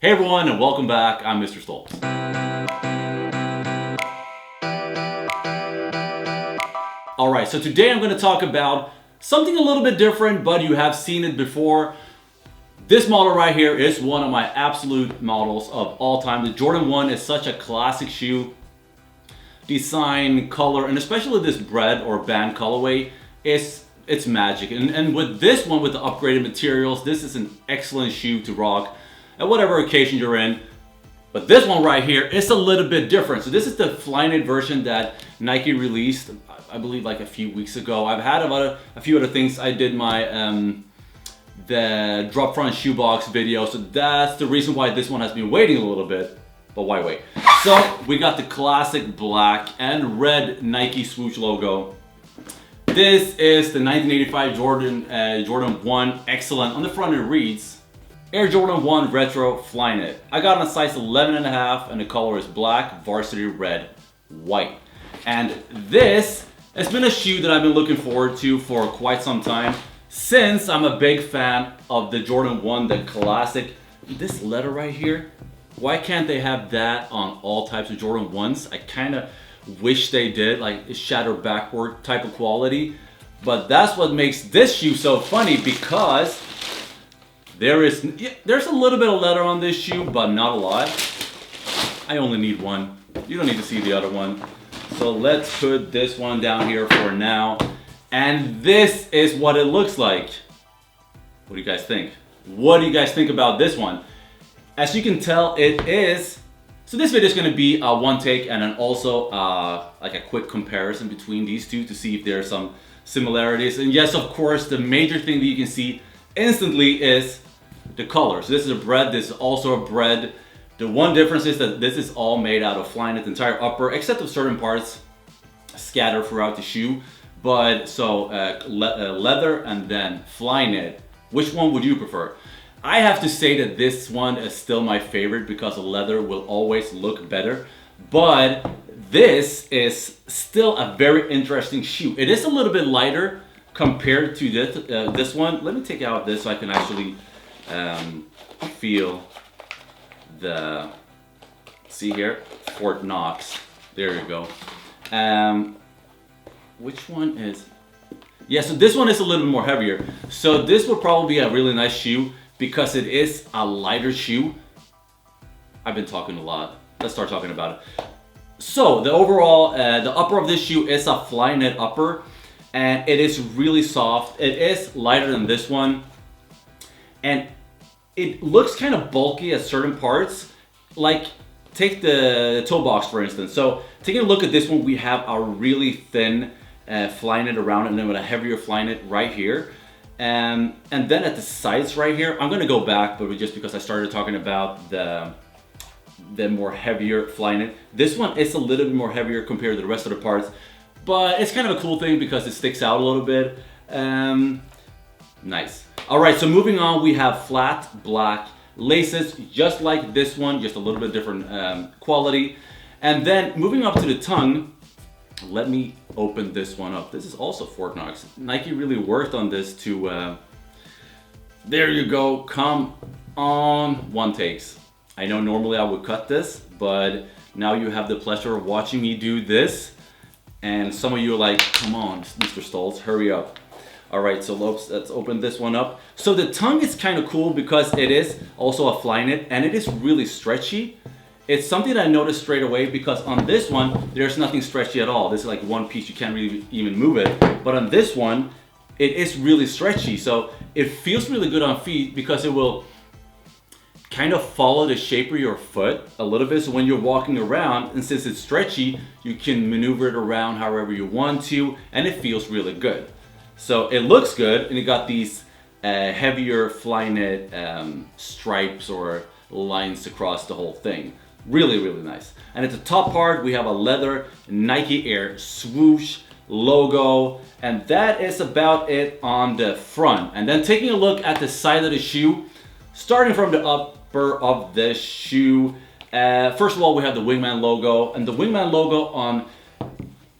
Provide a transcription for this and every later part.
Hey everyone, and welcome back. I'm Mr. Stoltz. Alright, so today I'm going to talk about something a little bit different, but you have seen it before. This model right here is one of my absolute models of all time. The Jordan 1 is such a classic shoe. Design, color, and especially this Bred or band colorway, it's magic. And with this one, with the upgraded materials, this is an excellent shoe to rock at whatever occasion you're in. But this one right here is a little bit different. So this is the Flyknit version that Nike released, I believe like a few weeks ago. I've had a few other things. I did my the drop front shoebox video, so that's the reason why this one has been waiting a little bit. But why wait? So we got the classic black and red Nike swoosh logo. This is the 1985 Jordan 1, excellent. On the front it reads, Air Jordan 1 Retro Flyknit. I got in a size 11.5 and the color is black, varsity red, white. And this has been a shoe that I've been looking forward to for quite some time, since I'm a big fan of the Jordan 1, the classic. This letter right here, why can't they have that on all types of Jordan 1s? I kind of wish they did, like shatter backward type of quality. But that's what makes this shoe so funny, because there's a little bit of leather on this shoe, but not a lot. I only need one. You don't need to see the other one. So let's put this one down here for now. And this is what it looks like. What do you guys think? What do you guys think about this one? As you can tell, it is... So this video is going to be a one take and then also like a quick comparison between these two to see if there are some similarities. And yes, of course, the major thing that you can see instantly is the color. So this is a Bred, this is also a Bred. The one difference is that this is all made out of Flyknit, the entire upper, except of certain parts scattered throughout the shoe. But so leather and then Flyknit. Which one would you prefer? I have to say that this one is still my favorite because the leather will always look better. But this is still a very interesting shoe. It is a little bit lighter compared to this one. Let me take out this so I can actually feel the, see here, Fort Knox. There you go. Which one is, yeah, so this one is a little bit more heavier. So this would probably be a really nice shoe because it is a lighter shoe. I've been talking a lot. Let's start talking about it. So the overall, the upper of this shoe is a Flyknit upper, and it is really soft. It is lighter than this one, and it looks kind of bulky at certain parts. Like take the toe box for instance. So taking a look at this one, we have a really thin Flyknit around it, and then with a heavier Flyknit right here. And then at the sides right here, I'm gonna go back, but just because I started talking about the more heavier Flyknit. This one is a little bit more heavier compared to the rest of the parts, but it's kind of a cool thing because it sticks out a little bit. Nice. All right, so moving on, we have flat black laces, just like this one, just a little bit different quality. And then moving up to the tongue, let me open this one up. This is also Fort Knox. Nike really worked on this to, there you go, come on, one takes. I know normally I would cut this, but now you have the pleasure of watching me do this. And some of you are like, come on, Mr. Stoltz, hurry up. All right, so let's open this one up. So the tongue is kind of cool because it is also a Flyknit and it is really stretchy. It's something that I noticed straight away because on this one, there's nothing stretchy at all. This is like one piece, you can't really even move it. But on this one, it is really stretchy. So it feels really good on feet because it will kind of follow the shape of your foot a little bit. So when you're walking around, and since it's stretchy, you can maneuver it around however you want to, and it feels really good. So it looks good, and it got these heavier Flyknit stripes or lines across the whole thing. Really, really nice. And at the top part, we have a leather Nike Air swoosh logo, and that is about it on the front. And then taking a look at the side of the shoe, starting from the upper of the shoe, first of all, we have the Wingman logo, and the Wingman logo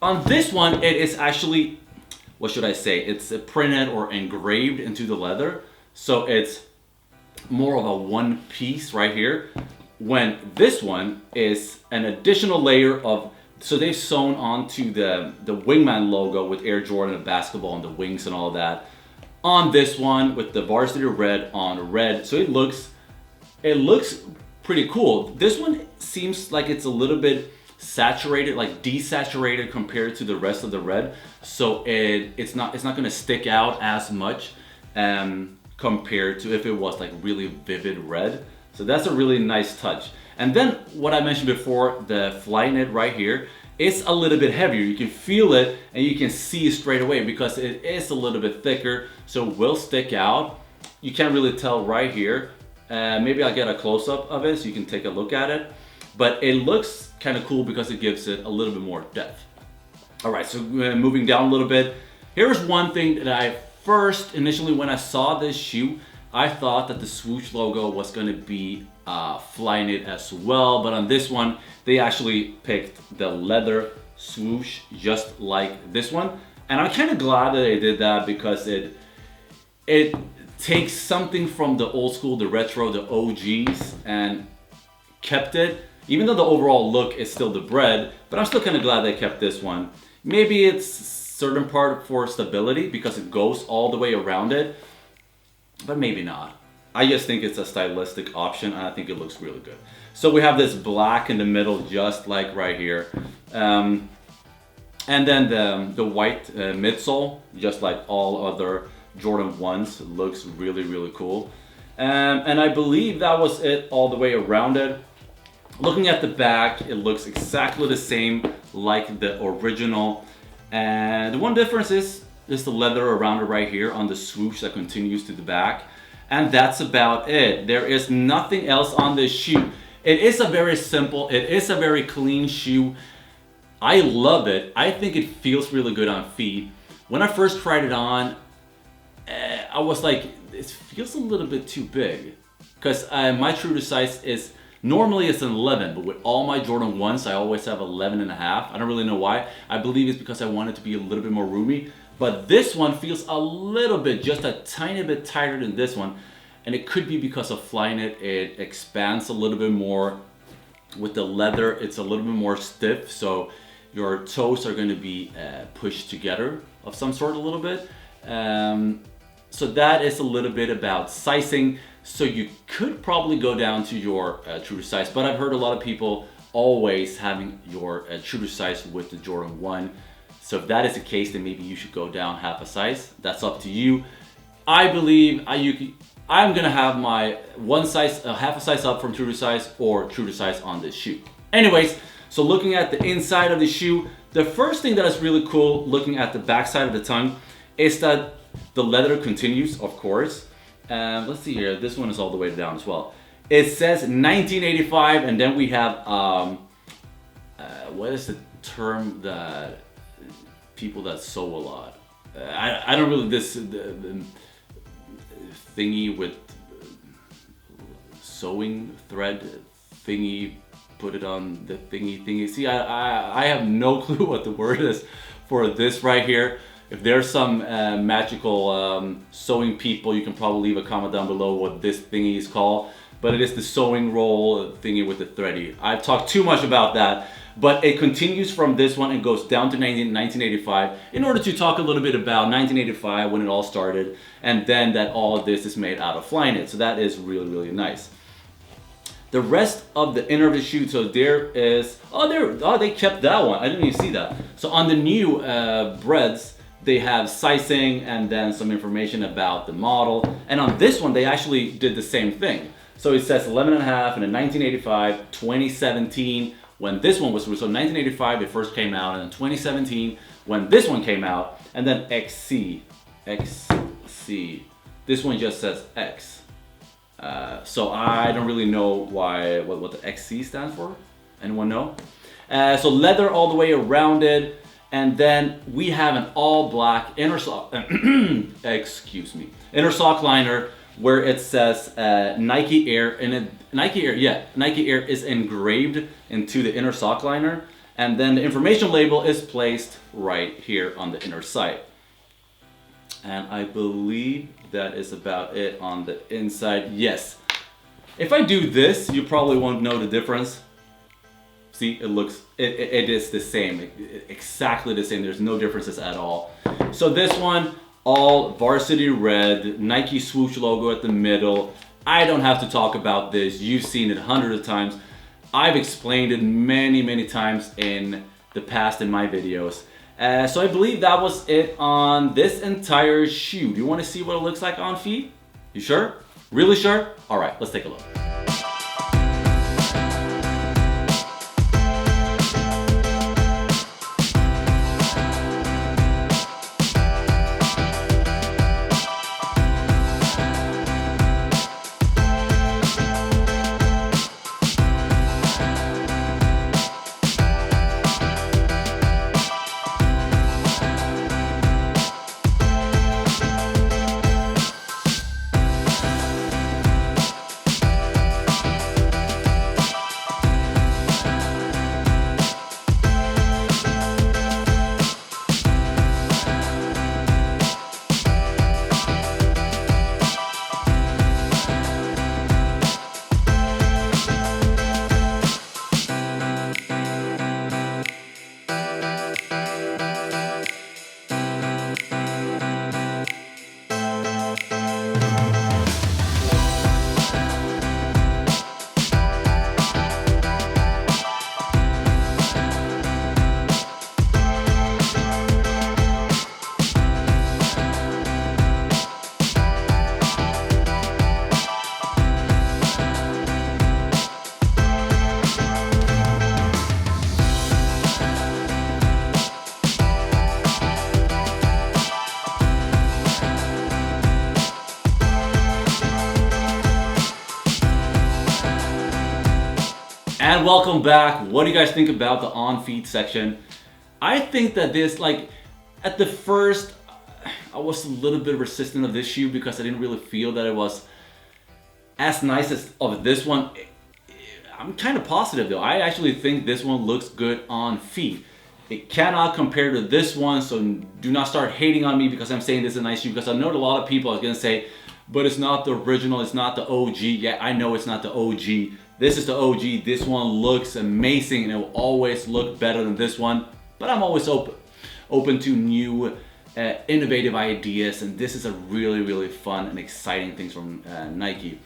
on this one, it is actually, what should I say? It's printed or engraved into the leather. So it's more of a one piece right here, when this one is an additional layer of, so they've sewn onto the Wingman logo with Air Jordan and basketball and the wings and all that on this one with the varsity red on red. So it looks pretty cool. This one seems like it's a little bit saturated, like desaturated compared to the rest of the red. So it's not gonna stick out as much compared to if it was like really vivid red. So that's a really nice touch. And then what I mentioned before, the Flyknit right here, it's a little bit heavier. You can feel it and you can see it straight away because it is a little bit thicker, so it will stick out. You can't really tell right here. Maybe I'll get a close-up of it so you can take a look at it. But it looks kind of cool because it gives it a little bit more depth. All right, so moving down a little bit. Here's one thing that I first, initially when I saw this shoe, I thought that the swoosh logo was gonna be Flyknit as well, but on this one, they actually picked the leather swoosh just like this one. And I'm kind of glad that they did that because it takes something from the old school, the retro, the OGs, and kept it. Even though the overall look is still the Bred, but I'm still kind of glad they kept this one. Maybe it's certain part for stability because it goes all the way around it, but maybe not. I just think it's a stylistic option and I think it looks really good. So we have this black in the middle, just like right here. And then the white midsole, just like all other Jordan 1s, looks really, really cool. And I believe that was it all the way around it. Looking at the back, it looks exactly the same like the original. And the one difference is the leather around it right here on the swoosh that continues to the back. And that's about it. There is nothing else on this shoe. It is a very simple, it is a very clean shoe. I love it. I think it feels really good on feet. When I first tried it on, I was like, it feels a little bit too big. Because my true to size is, normally it's an 11, but with all my Jordan 1s, I always have 11 and a half. I don't really know why. I believe it's because I want it to be a little bit more roomy. But this one feels a little bit, just a tiny bit tighter than this one. And it could be because of Flyknit. It expands a little bit more. With the leather, it's a little bit more stiff. So your toes are going to be pushed together of some sort a little bit. So that is a little bit about sizing. So you could probably go down to your true to size. But I've heard a lot of people always having your true to size with the Jordan 1. So if that is the case, then maybe you should go down half a size. That's up to you. I believe I'm gonna have my half a size up from true to size or true to size on this shoe. Anyways, so looking at the inside of the shoe, the first thing that is really cool looking at the back side of the tongue is that the leather continues, of course. Let's see here, this one is all the way down as well. It says 1985 and then we have, what is the term that people that sew a lot. I don't really, the thingy with sewing thread thingy, put it on the thingy. See, I have no clue what the word is for this right here. If there's some magical sewing people, you can probably leave a comment down below what this thingy is called. But it is the sewing roll thingy with the thready. I've talked too much about that. But it continues from this one and goes down to 1985 in order to talk a little bit about 1985 when it all started, and then that all of this is made out of Flyknit. So that is really, really nice. The rest of the inner of the shoe, so there is, they kept that one. I didn't even see that. So on the new Breds, they have sizing and then some information about the model. And on this one, they actually did the same thing. So it says 11 and a half and in 1985, 2017, when this one was, so 1985 it first came out, and in 2017 when this one came out, and then XC. This one just says X. So I don't really know what the XC stands for. Anyone know? So leather all the way around it, and then we have an all black inner sock, inner sock liner where it says Nike Air, and Nike Air is engraved into the inner sock liner, and then the information label is placed right here on the inner side. And I believe that is about it on the inside. Yes. If I do this, you probably won't know the difference. See, it is the same, exactly the same. There's no differences at all. So this one, all varsity red, Nike swoosh logo at the middle. I don't have to talk about this. You've seen it hundreds of times. I've explained it many times in the past in my videos. So I believe that was it on this entire shoe. Do you want to see what it looks like on feet? You sure? Really sure? All right, let's take a look. And welcome back. What do you guys think about the on feet section? I think that this, like, at the first, I was a little bit resistant of this shoe because I didn't really feel that it was as nice as of this one. I'm kind of positive though. I actually think this one looks good on feet. It cannot compare to this one, so do not start hating on me because I'm saying this is a nice shoe, because I know a lot of people are gonna say, but it's not the original, it's not the OG. Yeah, I know it's not the OG. This is the OG. This one looks amazing and it will always look better than this one. But I'm always open to new innovative ideas, and this is a really fun and exciting thing from Nike.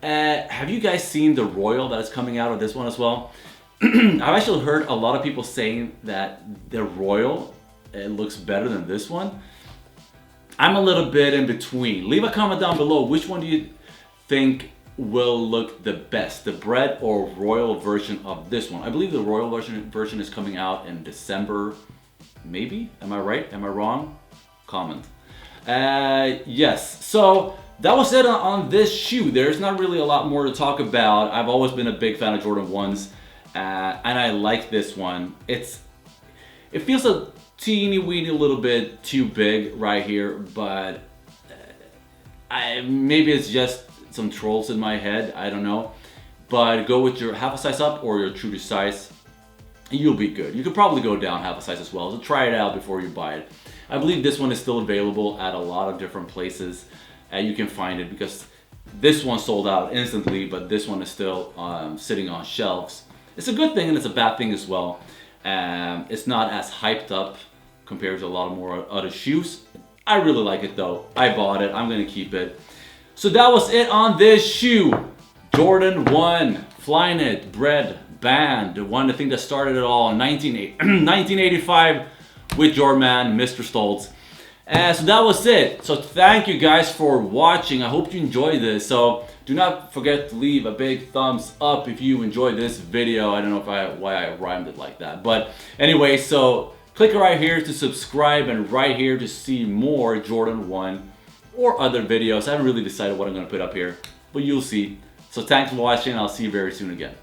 Have you guys seen the Royal that is coming out of this one as well? I've actually heard a lot of people saying that the Royal looks better than this one. I'm a little bit in between. Leave a comment down below. Which one do you think will look the best, the Bred or Royal version of this one? I believe the Royal version is coming out in December, maybe? Am I right? Am I wrong? Comment. Yes, so that was it on this shoe. There's not really a lot more to talk about. I've always been a big fan of Jordan 1s, and I like this one. It feels a teeny weeny little bit too big right here, but maybe it's just some trolls in my head, I don't know. But go with your half a size up or your true to size, and you'll be good. You could probably go down half a size as well, so try it out before you buy it. I believe this one is still available at a lot of different places, and you can find it, because this one sold out instantly, but this one is still sitting on shelves. It's a good thing and it's a bad thing as well. It's not as hyped up compared to a lot of more other shoes. I really like it though. I bought it, I'm gonna keep it. So that was it on this shoe. Jordan 1 Flyknit Bred Band, the one I think that started it all in 1985 with your man, Mr. Stoltz. So that was it. So thank you guys for watching. I hope you enjoyed this. So do not forget to leave a big thumbs up if you enjoyed this video. I don't know why I rhymed it like that. But anyway, so click right here to subscribe and right here to see more Jordan 1 or other videos. I haven't really decided what I'm going to put up here, but you'll see. So thanks for watching, and I'll see you very soon again.